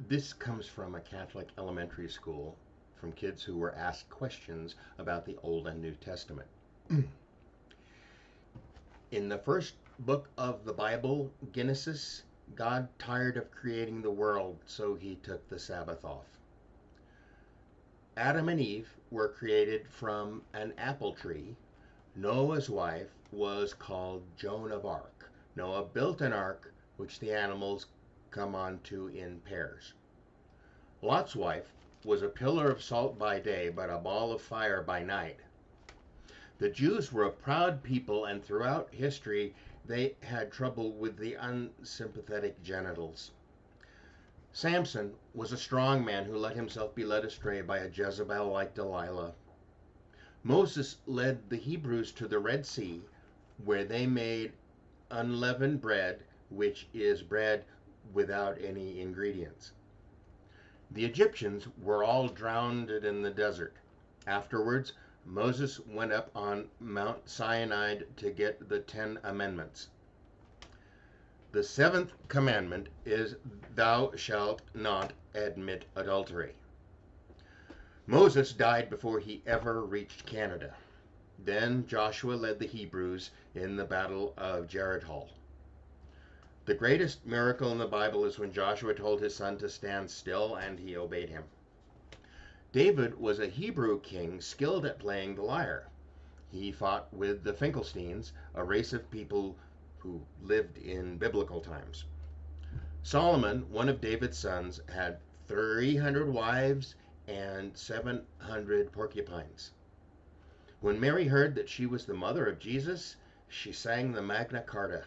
This comes from a Catholic elementary school, from kids who were asked questions about the Old and New Testament. In the first book of the Bible, Genesis, God tired of creating the world, so he took the Sabbath off. Adam and Eve were created from an apple tree. Noah's wife was called Joan of Arc. Noah built an ark which the animals come onto in pairs. Lot's wife was a pillar of salt by day, but a ball of fire by night. The Jews were a proud people, and throughout history they had trouble with the unsympathetic genitals. Samson was a strong man who let himself be led astray by a Jezebel like Delilah. Moses led the Hebrews to the Red Sea, where they made unleavened bread, which is bread without any ingredients. The Egyptians were all drowned in the desert. Afterwards, Moses went up on Mount Sinai to get the 10 Amendments. The 7th commandment is, "Thou shalt not admit adultery." Moses died before he ever reached Canada. Then Joshua led the Hebrews in the Battle of Jericho. The greatest miracle in the Bible is when Joshua told his son to stand still, and he obeyed him. David was a Hebrew king skilled at playing the lyre. He fought with the Philistines, a race of people who lived in biblical times. Solomon, one of David's sons, had 300 wives and 700 porcupines. When Mary heard that she was the mother of Jesus, she sang the Magna Carta.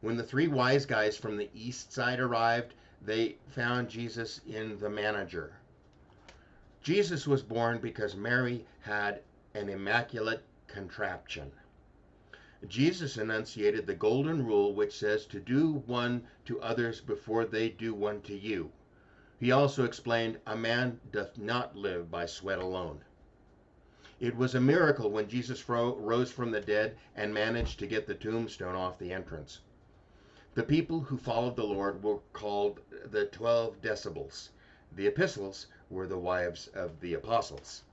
When the 3 wise guys from the east side arrived, they found Jesus in the manger. Jesus was born because Mary had an immaculate contraption. Jesus enunciated the golden rule which says to do one to others before they do one to you. He also explained, a man doth not live by sweat alone. It was a miracle when Jesus rose from the dead and managed to get the tombstone off the entrance. The people who followed the Lord were called the 12 Decibels. The epistles were the wives of the apostles.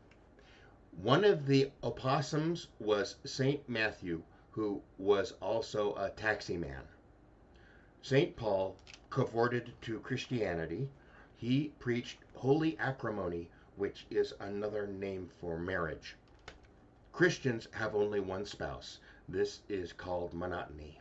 One of the opossums was St. Matthew, who was also a taxi man. St. Paul converted to Christianity. He preached holy acrimony, which is another name for marriage. Christians have only one spouse. This is called monotony.